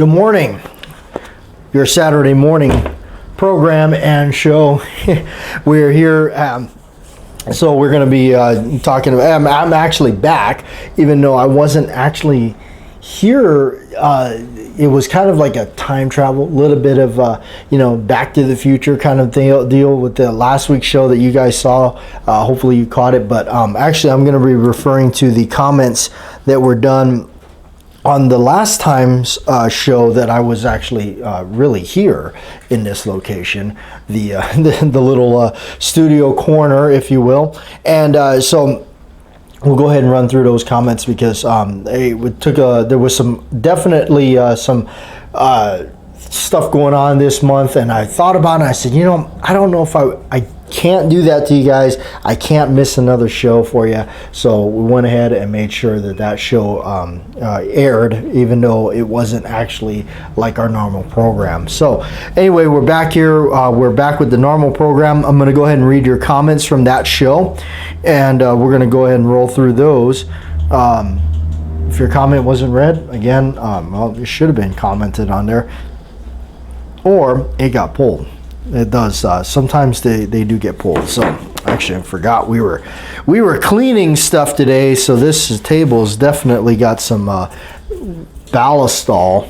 Good morning. Your Saturday morning program and show. We're here. So we're going to be talking about. I'm actually back, even though I wasn't actually here. It was kind of like a time travel, a little bit of Back to the Future kind of deal with the last week's show that you guys saw. Hopefully you caught it. But actually, I'm going to be referring to the comments that were done on the last time's show that I was actually really here in this location, the little studio corner, if you will. And so we'll go ahead and run through those comments because there was definitely some stuff going on this month, and I thought about it and I said, I don't know if I can't do that to you guys. I can't miss another show for you. So we went ahead and made sure that show aired, even though it wasn't actually like our normal program. So anyway, we're back here. We're back with the normal program. I'm going to go ahead and read your comments from that show, and we're going to go ahead and roll through those. If your comment wasn't read, again, well, it should have been commented on there, or it got pulled. It does. Sometimes they do get pulled. So actually, I forgot we were cleaning stuff today. So this table's definitely got some ballastol.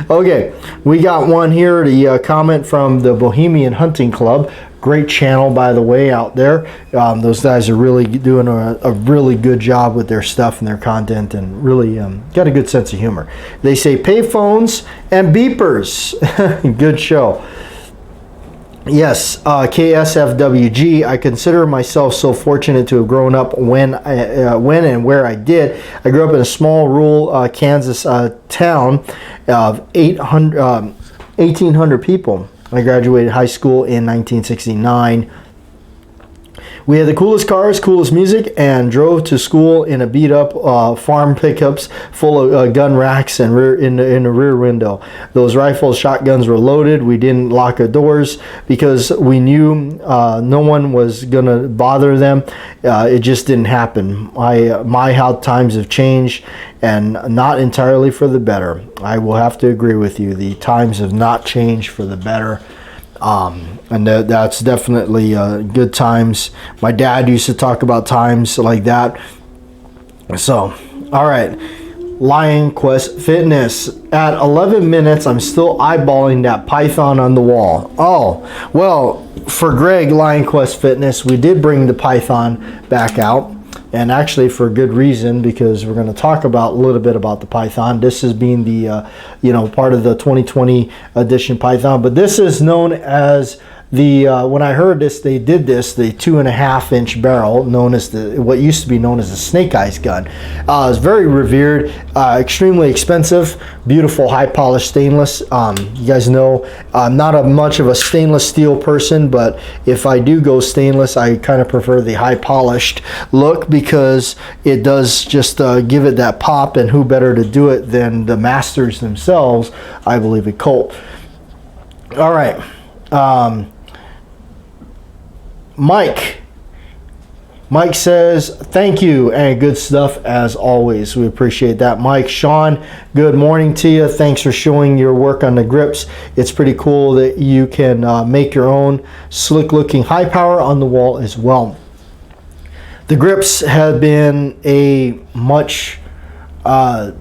Okay, we got one here. The comment from the Bohemian Hunting Club. Great channel, by the way, out there. Those guys are really doing a really good job with their stuff and their content, and really got a good sense of humor. They say payphones and beepers. Good show. Yes, KSFWG. I consider myself so fortunate to have grown up when and where I did. I grew up in a small rural Kansas town of 1,800 people. I graduated high school in 1969. We had the coolest cars, coolest music, and drove to school in a beat-up farm pickups full of gun racks and in the rear window. Those rifles, shotguns were loaded. We didn't lock the doors because we knew no one was going to bother them. It just didn't happen. How times have changed, and not entirely for the better. I will have to agree with you. The times have not changed for the better. And that's definitely good times. My dad used to talk about times like that. So, all right. Lion Quest Fitness. At 11 minutes, I'm still eyeballing that python on the wall. Oh, well, for Greg, Lion Quest Fitness, we did bring the python back out. And actually for good reason, because we're going to talk about a little bit about the python. This is being the part of the 2020 edition python, but this is known as the when I heard this, they did this, the 2.5-inch barrel, known as what used to be known as the Snake Eyes gun. It's very revered, extremely expensive, beautiful, high polished stainless. You guys know I'm not much of a stainless steel person, but if I do go stainless, I kind of prefer the high polished look because it does just give it that pop. And who better to do it than the masters themselves, I believe, at Colt. All right. Mike says thank you and good stuff as always. We appreciate that, Mike. Sean, good morning to you. Thanks for showing your work on the grips. It's pretty cool that you can make your own slick looking high power on the wall as well. The grips have been a much time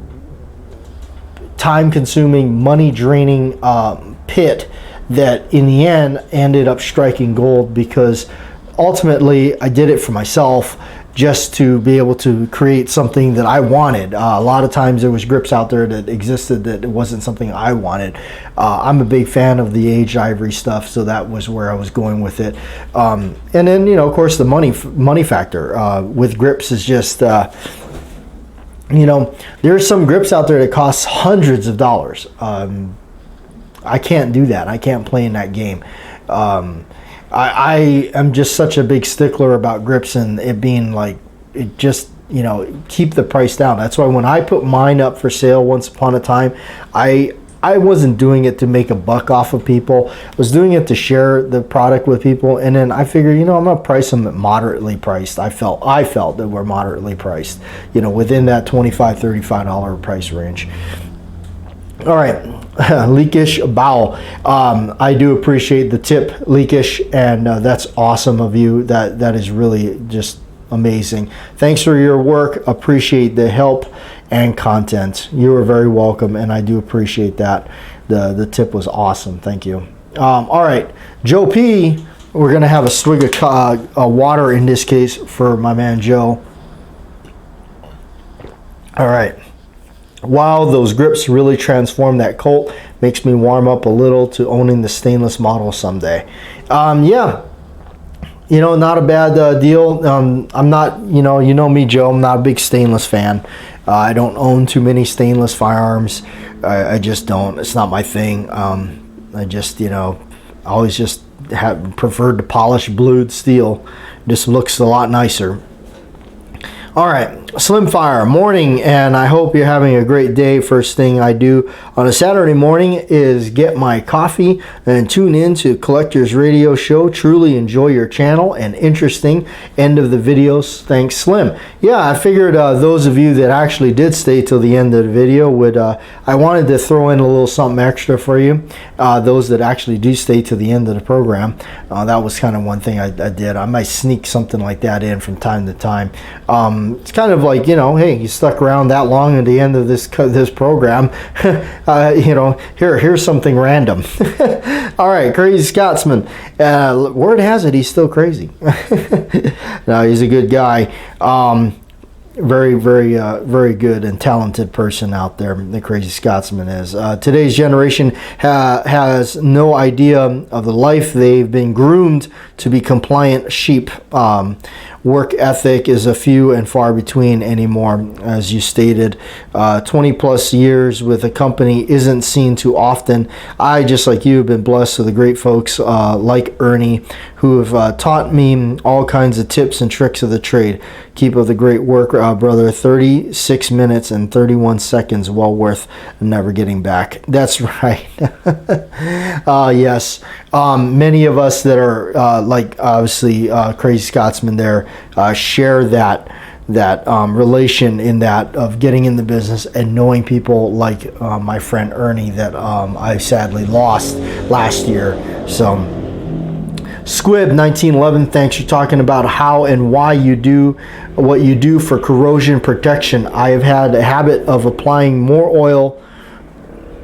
consuming, money draining pit that in the end ended up striking gold, because ultimately I did it for myself, just to be able to create something that I wanted. A lot of times there was grips out there that existed that it wasn't something I wanted. I'm a big fan of the aged ivory stuff, so that was where I was going with it. And then, of course, the money factor with grips is just, there's some grips out there that cost hundreds of dollars. I can't do that. I can't play in that game. I am just such a big stickler about grips and it being like, it just, keep the price down. That's why when I put mine up for sale once upon a time, I wasn't doing it to make a buck off of people. I was doing it to share the product with people. And then I figured, I'm going to price them at moderately priced. I felt that we're moderately priced, within that $25, $35 price range. All right, Leakish Bowel. I do appreciate the tip, Leakish, and that's awesome of you. That is really just amazing. Thanks for your work. Appreciate the help and content. You are very welcome, and I do appreciate that. The tip was awesome. Thank you. All right, Joe P. We're gonna have a swig of water in this case for my man Joe. All right. Wow, those grips really transformed that Colt. Makes me warm up a little to owning the stainless model someday. Yeah, you know, not a bad deal. I'm not, you know me, Joe. I'm not a big stainless fan. I don't own too many stainless firearms. I just don't. It's not my thing. I just, always just have preferred to polish blued steel. Just looks a lot nicer. All right, Slim Fire, morning, and I hope you're having a great day. First thing I do on a Saturday morning is get my coffee and tune in to Collectors Radio Show. Truly enjoy your channel and interesting end of the videos. Thanks, Slim. Yeah, I figured those of you that actually did stay till the end of the video would, I wanted to throw in a little something extra for you. Those that actually do stay to the end of the program. That was kind of one thing I did. I might sneak something like that in from time to time. It's kind of like, hey, you stuck around that long at the end of this program. Here's something random. All right, Crazy Scotsman. Word has it he's still crazy. No, he's a good guy. Very, very, very good and talented person out there, the Crazy Scotsman is. Today's generation has no idea of the life. They've been groomed to be compliant sheep. Work ethic is a few and far between anymore, as you stated. 20 plus years with a company isn't seen too often. I, just like you, have been blessed with the great folks like Ernie, who have taught me all kinds of tips and tricks of the trade. Keep up the great work, brother. 36 minutes and 31 seconds, well worth never getting back. That's right. Yes. Many of us that are like obviously Crazy Scotsman there share that relation in that of getting in the business and knowing people like my friend Ernie that I sadly lost last year. So Squib 1911, thanks for talking about how and why you do what you do for corrosion protection. I have had a habit of applying more oil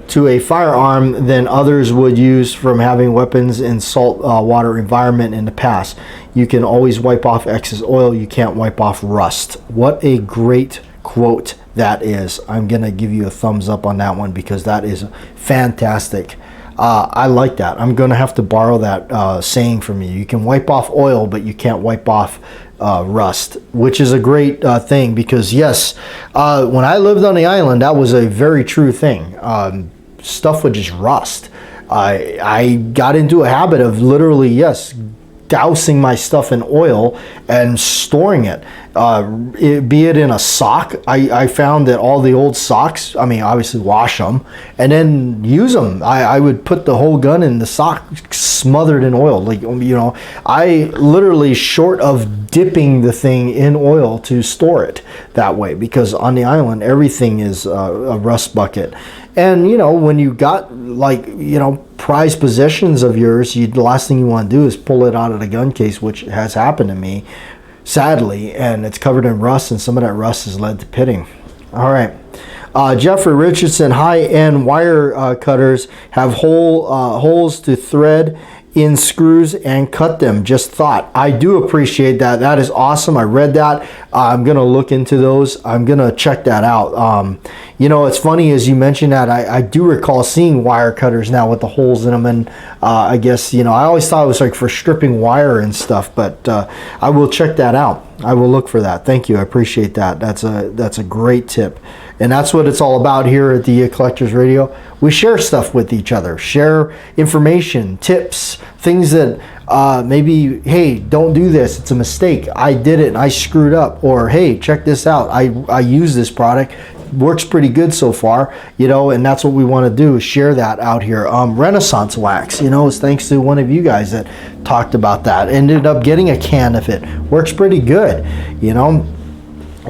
to a firearm than others would use from having weapons in salt water environment in the past. You can always wipe off excess oil. You can't wipe off rust. What a great quote that is. I'm going to give you a thumbs up on that one because that is fantastic. I like that. I'm going to have to borrow that saying from you. You can wipe off oil, but you can't wipe off rust, which is a great thing because, yes, when I lived on the island, that was a very true thing. Stuff would just rust. I got into a habit of literally, yes, dousing my stuff in oil and storing it. Be it in a sock. I found that all the old socks, I mean, obviously wash them and then use them. I would put the whole gun in the sock smothered in oil. Like, I literally, short of dipping the thing in oil to store it that way, because on the island, everything is a rust bucket. And, when you got prized possessions of yours, the last thing you want to do is pull it out of the gun case, which has happened to me, sadly, and it's covered in rust, and some of that rust has led to pitting. All right. Jeffrey Richardson, high-end wire cutters have holes to thread in screws and cut them. Just thought. I do appreciate that. That is awesome. I read that. I'm going to look into those. I'm going to check that out. It's funny as you mentioned that. I do recall seeing wire cutters now with the holes in them, and I guess, I always thought it was like for stripping wire and stuff, but I will check that out. I will look for that. Thank you. I appreciate that. That's a great tip. And that's what it's all about here at the Collectors Radio. We share stuff with each other, share information, tips, things that maybe, hey, don't do this. It's a mistake. I did it and I screwed up. Or, hey, check this out. I use this product. Works pretty good so far, and that's what we want to do, is share that out here. Renaissance wax, is thanks to one of you guys that talked about that. Ended up getting a can of it. Works pretty good,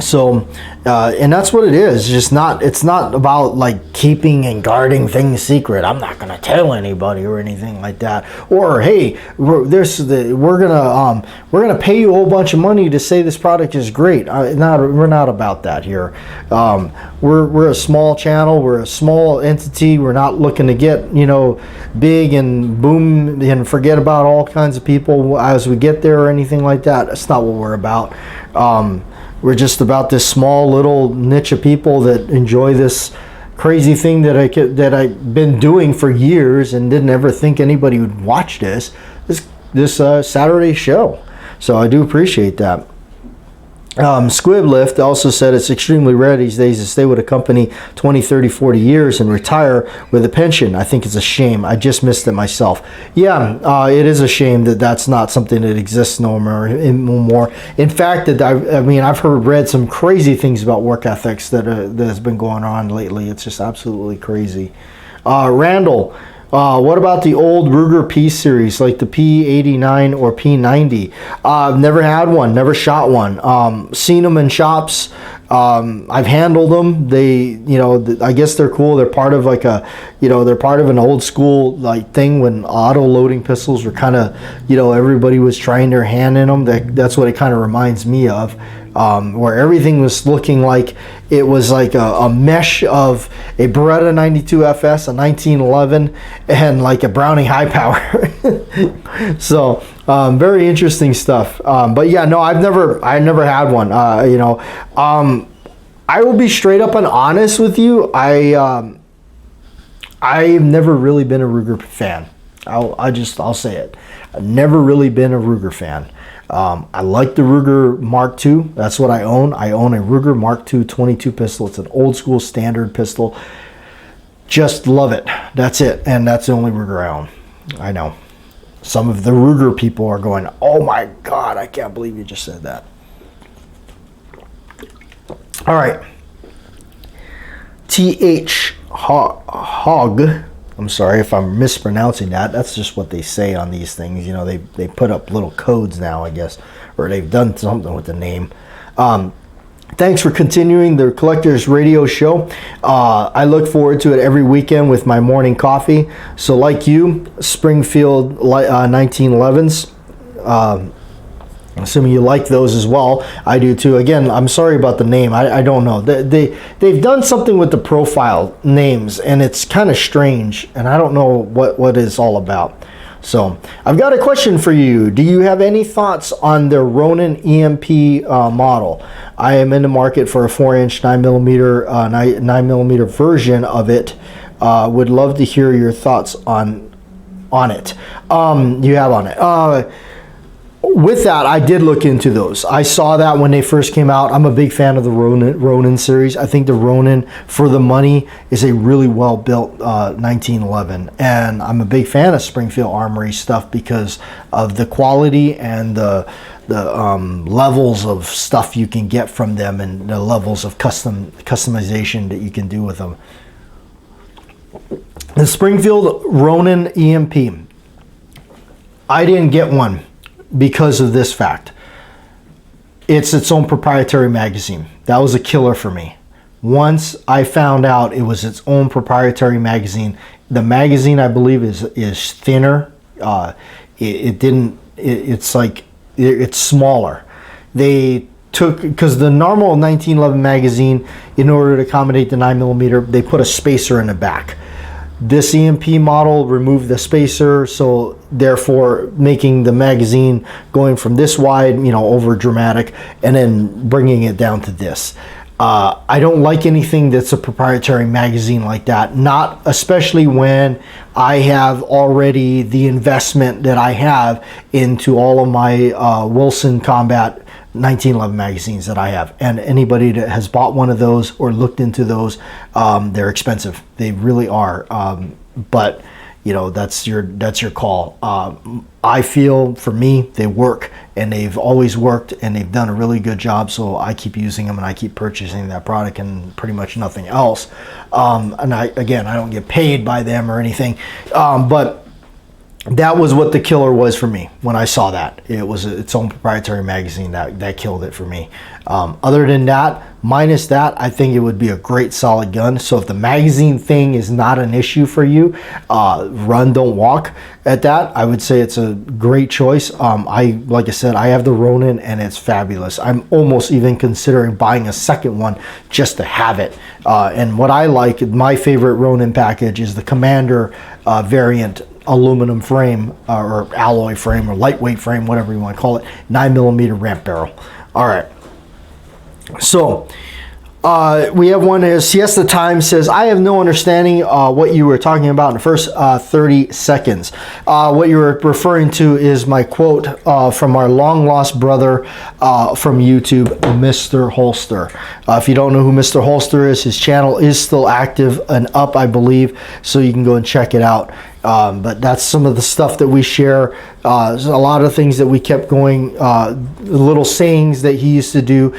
So, and that's what it is. It's not about like keeping and guarding things secret. I'm not going to tell anybody or anything like that. Or, hey, we're gonna pay you a whole bunch of money to say this product is great. We're not about that here. We're a small channel. We're a small entity. We're not looking to get, big and boom and forget about all kinds of people as we get there or anything like that. That's not what we're about. We're just about this small little niche of people that enjoy this crazy thing that I've been doing for years and didn't ever think anybody would watch this Saturday show. So I do appreciate that. Squiblift also said it's extremely rare these days to stay with a company 20, 30, 40 years and retire with a pension. I think it's a shame. I just missed it myself. Yeah, it is a shame that that's not something that exists no more. In fact, I've read some crazy things about work ethics that has been going on lately. It's just absolutely crazy. Randall, what about the old Ruger P series, like the P89 or P90? Never had one, never shot one. Seen them in shops. I've handled them. They, I guess they're cool. They're part of they're part of an old school like thing when auto loading pistols were kind of, everybody was trying their hand in them. That's what it kind of reminds me of. Where everything was looking like it was like a mesh of a Beretta 92 FS, a 1911, and like a Browning high power. So very interesting stuff. But yeah, no, I never had one. I will be straight up and honest with you. I've never really been a Ruger fan. I'll say it. I've never really been a Ruger fan. I like the Ruger Mark II. That's what I own. I own a Ruger Mark II 22 pistol. It's an old school standard pistol. Just love it. That's it. And that's the only Ruger I own. I know. Some of the Ruger people are going, oh my God, I can't believe you just said that. All right. TH Hog. I'm sorry if I'm mispronouncing that. That's just what they say on these things. They put up little codes now, I guess, or they've done something with the name. Thanks for continuing the Collectors Radio Show. I look forward to it every weekend with my morning coffee. So like you, Springfield 1911s. Assuming you like those as well. I do too. Again, I'm sorry about the name. I don't know. They've done something with the profile names, and it's kind of strange, and I don't know what it's all about. So I've got a question for you. Do you have any thoughts on the Ronin EMP model? I am in the market for a 4-inch 9mm version of it. Would love to hear your thoughts on it. You have on it. With that, I did look into those. I saw that when they first came out. I'm a big fan of the Ronin series. I think the Ronin, for the money, is a really well-built 1911. And I'm a big fan of Springfield Armory stuff because of the quality and the levels of stuff you can get from them and the levels of customization that you can do with them. The Springfield Ronin EMP. I didn't get one because of this fact. It's its own proprietary magazine. That was a killer for me. Once I found out it was its own proprietary magazine, the magazine, I believe, is thinner. It's smaller. They took, because the normal 1911 magazine, in order to accommodate the 9mm, they put a spacer in the back. This EMP model removed the spacer, so therefore making the magazine going from this wide, over dramatic, and then bringing it down to this. I don't like anything that's a proprietary magazine like that, not especially when I have already the investment that I have into all of my Wilson Combat 1911 magazines that I have. And anybody that has bought one of those or looked into those, they're expensive. They really are. But that's your call. I feel, for me, they work, and they've always worked, and they've done a really good job. So I keep using them, and I keep purchasing that product and pretty much nothing else. And I don't get paid by them or anything. But that was what the killer was for me when I saw that. It was its own proprietary magazine that killed it for me. Other than that, minus that, I think it would be a great solid gun. So if the magazine thing is not an issue for you, run, don't walk at that, I would say it's a great choice. Like I said, I have the Ronin and it's fabulous. I'm almost even considering buying a second one just to have it. And what I like, my favorite Ronin package is the Commander variant aluminum frame or alloy frame or lightweight frame, whatever you want to call it, 9mm ramp barrel. All right. So we have one here. Siesta Time says, I have no understanding what you were talking about in the first 30 seconds. What you were referring to is my quote from our long lost brother from YouTube, Mr. Holster. If you don't know who Mr. Holster is, his channel is still active and up, I believe, so you can go and check it out. But that's some of the stuff that we share. A lot of things that we kept going, little sayings that he used to do.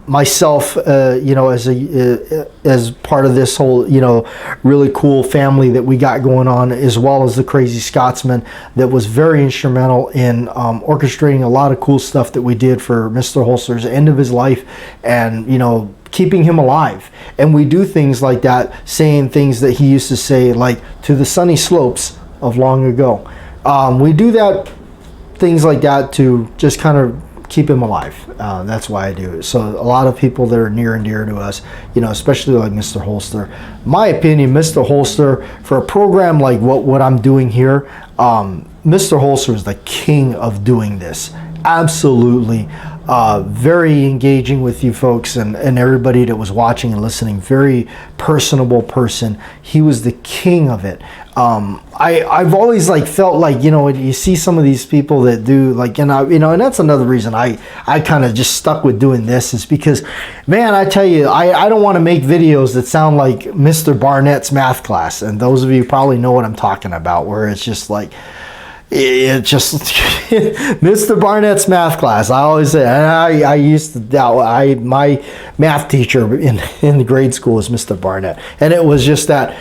Myself, you know, as part of this whole, you know, really cool family that we got going on, as well as the Crazy Scotsman that was very instrumental in orchestrating a lot of cool stuff that we did for Mr. Holster's end of his life, and, you know, keeping him alive. And we do things like that, saying things that he used to say, like to the sunny slopes of long ago. We do that, things like that, to just kind of keep him alive. That's why I do it. So a lot of people that are near and dear to us, you know, especially like Mr. Holster. My opinion, Mr. Holster, for a program like what I'm doing here, Mr. Holster is the king of doing this. Absolutely. Very engaging with you folks and everybody that was watching and listening. Very personable person. He was the king of it. I've always like felt like, you know, you see some of these people that do like, you know, and that's another reason I kind of just stuck with doing this, is because, man, I tell you, I don't want to make videos that sound like Mr. Barnett's math class. And those of you probably know what I'm talking about, where it's just like, it just Mr. Barnett's math class. I always say, and I used to, my math teacher in the grade school was Mr. Barnett, and it was just that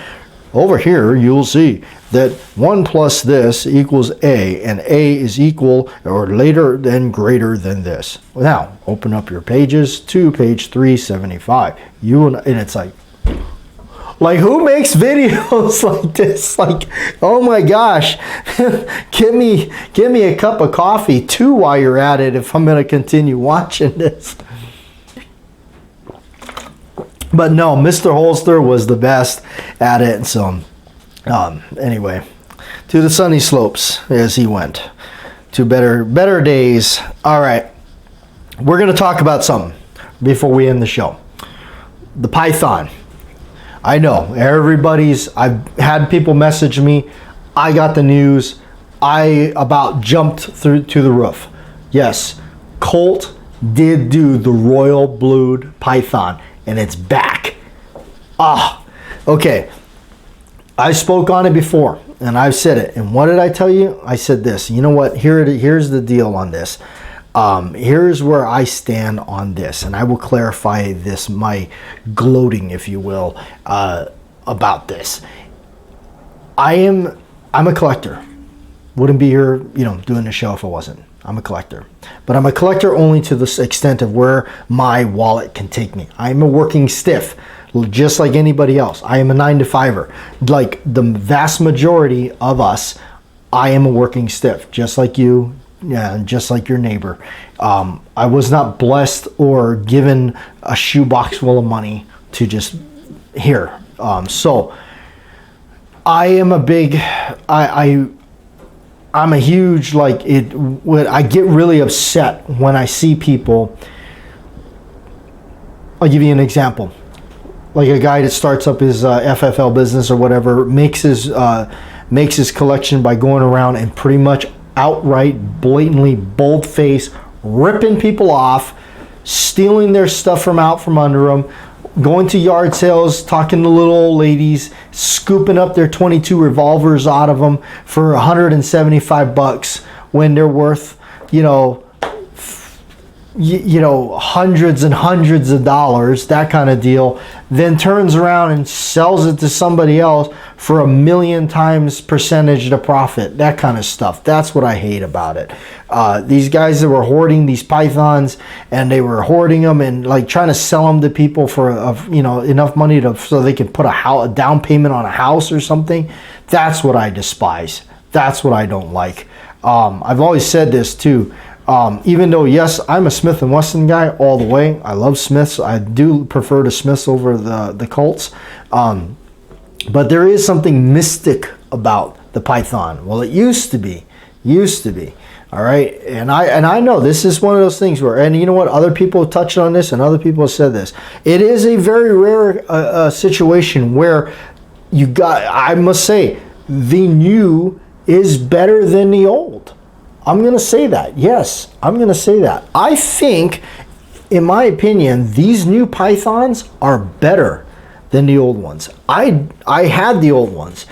over here you'll see that 1 plus this equals A, and A is equal or later than greater than this. Now open up your pages to page 375. And it's like, who makes videos like this? Like, oh my gosh, give me a cup of coffee too while you're at it if I'm going to continue watching this. But no, Mr. Holster was the best at it. So anyway, to the sunny slopes as he went, to better days. All right, we're going to talk about something before we end the show. The Python. I know I've had people message me. I got the news. I about jumped through to the roof. Yes, Colt did do the Royal Blued Python, and it's back. Okay. I spoke on it before, and I've said it. And what did I tell you? I said this. You know what? Here's the deal on this. Here's where I stand on this, and I will clarify this, my gloating, if you will, about this. I'm a collector. Wouldn't be here, you know, doing the show if I wasn't. I'm a collector, but I'm a collector only to the extent of where my wallet can take me. I'm a working stiff, just like anybody else. I am a 9-to-5er, like the vast majority of us. I am a working stiff, just like you. Yeah, just like your neighbor. I was not blessed or given a shoebox full of money to just here. So I am a big, I'm a huge, like it. I get really upset when I see people. I'll give you an example. Like a guy that starts up his FFL business or whatever, makes his collection by going around and pretty much outright, blatantly, bold-faced, ripping people off, stealing their stuff from out from under them, going to yard sales, talking to little old ladies, scooping up their 22 revolvers out of them for $175 when they're worth, you know, hundreds and hundreds of dollars, that kind of deal, then turns around and sells it to somebody else for 1,000,000 times percentage to profit, that kind of stuff. That's what I hate about it. These guys that were hoarding these pythons, and they were hoarding them and like trying to sell them to people for enough money so they can put a down payment on a house or something. That's what I despise. That's what I don't like. I've always said this too. Even though, yes, I'm a Smith & Wesson guy all the way. I love Smiths. I do prefer the Smiths over the Colts. But there is something mystic about the Python. Well, it used to be. All right. And I know this is one of those things where, and you know what? Other people have touched on this and other people have said this. It is a very rare situation where I must say, the new is better than the old. I'm going to say that. Yes, I'm going to say that. I think, in my opinion, these new pythons are better than the old ones. I had the old ones.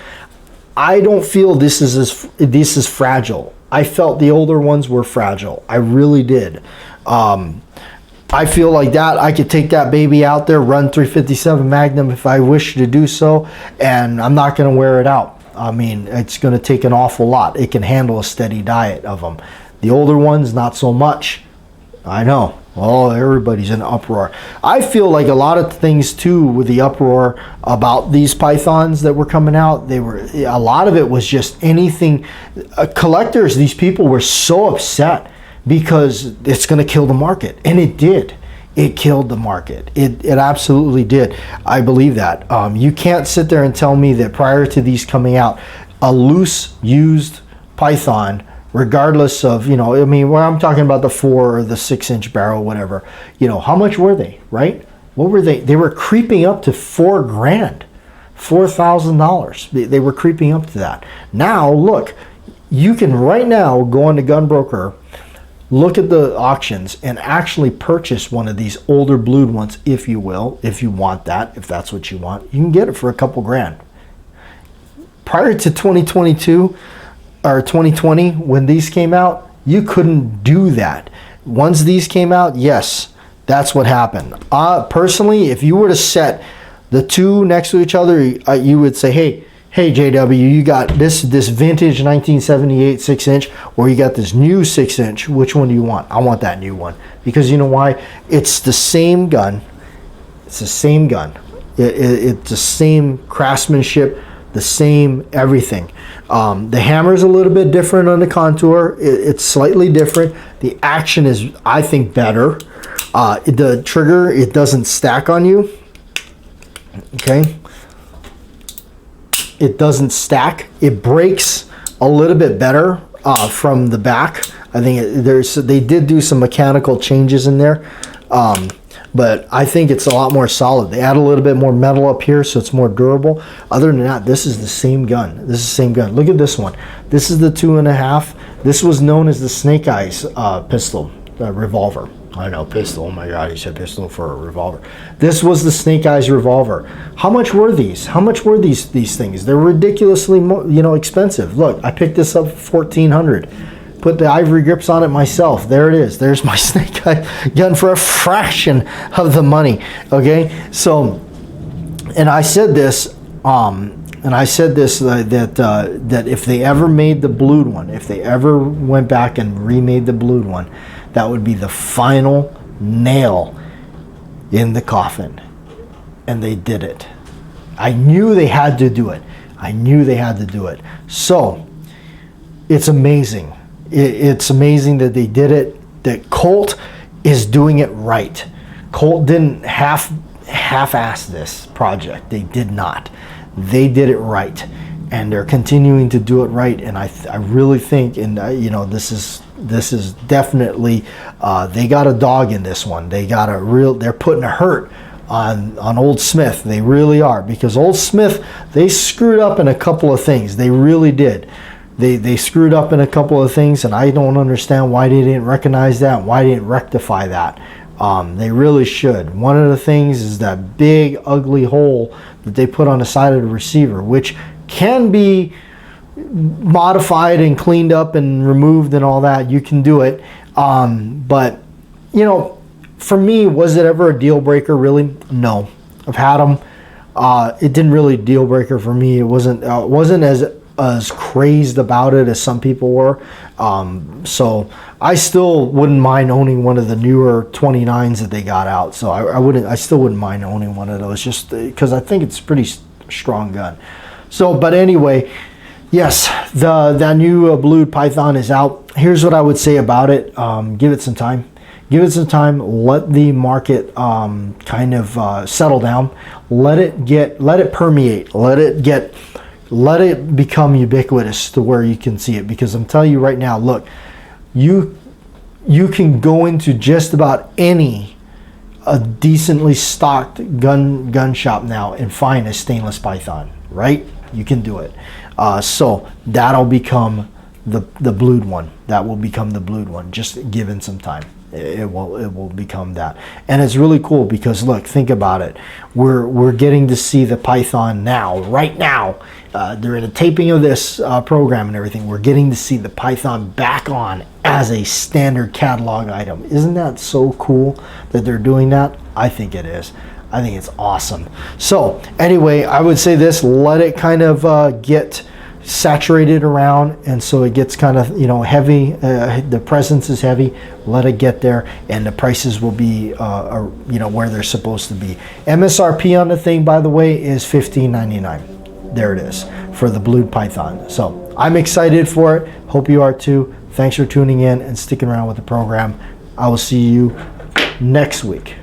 I don't feel this is fragile. I felt the older ones were fragile. I really did. I feel like that I could take that baby out there, run 357 Magnum if I wish to do so, and I'm not going to wear it out. I mean, it's going to take an awful lot. It can handle a steady diet of them. The older ones, not so much. I know. Oh, everybody's in uproar. I feel like a lot of things too with the uproar about these pythons that were coming out. A lot of it was just anything. Collectors, these people were so upset because it's going to kill the market, and it did. It killed the market. It absolutely did. I believe that. You can't sit there and tell me that prior to these coming out, a loose used python, regardless of, when I'm talking about the 4 or the 6-inch barrel, whatever, how much were they, right? What were they? They were creeping up to $4,000, $4,000. They were creeping up to that. Now, look, you can right now go on the Gunbroker, look at the auctions, and actually purchase one of these older blued ones, if you will, if you want that, if that's what you want. You can get it for a couple grand. Prior to 2022 or 2020, when these came out, you couldn't do that. Once these came out, yes, that's what happened. Personally, if you were to set the two next to each other, you would say, hey JW, you got this vintage 1978 6-inch, or you got this new 6-inch. Which one do you want? I want that new one, because you know why? It's the same gun. It's the same gun. It's the same craftsmanship, the same everything. The hammer is a little bit different on the contour. It's slightly different. The action is, I think, better. The trigger, it doesn't stack on you. Okay. It doesn't stack. It breaks a little bit better from the back. I think they did do some mechanical changes in there, but I think it's a lot more solid. They add a little bit more metal up here, so it's more durable. Other than that, this is the same gun. This is the same gun. Look at this one. This is the 2.5. This was known as the Snake Eyes pistol, revolver. I know, pistol. Oh my God, he said pistol for a revolver. This was the Snake Eyes revolver. How much were these? How much were these things? They're ridiculously, expensive. Look, I picked this up for $1,400. Put the ivory grips on it myself. There it is. There's my Snake Eye gun for a fraction of the money. Okay, so, and I said this. That if they ever made the blued one, if they ever went back and remade the blued one, that would be the final nail in the coffin. And they did it. I knew they had to do it. So, it's amazing. It's amazing that they did it. That Colt is doing it right. Colt didn't half-ass this project. They did not. They did it right, and they're continuing to do it right. And I really think, and this is definitely they got a dog in this one. They're putting a hurt on Old Smith. They really are, because Old Smith, they screwed up in a couple of things. They really did. They screwed up in a couple of things, and I don't understand why they didn't recognize that, why they didn't rectify that. They really should. One of the things is that big ugly hole that they put on the side of the receiver, which can be modified and cleaned up and removed and all that. You can do it, but you know, for me, was it ever a deal breaker? Really? No. I've had them. It didn't really deal breaker for me. It wasn't as crazed about it as some people were. So I still wouldn't mind owning one of the newer 29s that they got out. So I still wouldn't mind owning one of those, just because I think it's a pretty strong gun. So, but anyway, yes, that new blued Python is out. Here's what I would say about it. Give it some time. Give it some time. Let the market kind of settle down. Let it permeate. Let it become ubiquitous to where you can see it. Because I'm telling you right now, look, you can go into just about any a decently stocked gun shop now and find a stainless Python, right? You can do it. So that'll become the blued one. That will become the blued one. Just given some time, it will become that. And it's really cool because look, think about it. We're getting to see the Python now, right now. During the taping of this program and everything, we're getting to see the Python back on as a standard catalog item. Isn't that so cool that they're doing that? I think it is. I think it's awesome. So anyway, I would say this, let it kind of get saturated around, and so it gets kind of, you know, heavy. The presence is heavy. Let it get there, and the prices will be, you know, where they're supposed to be. MSRP on the thing, by the way, is $15.99. There it is for the blued Python. So I'm excited for it. Hope you are too. Thanks for tuning in and sticking around with the program. I will see you next week.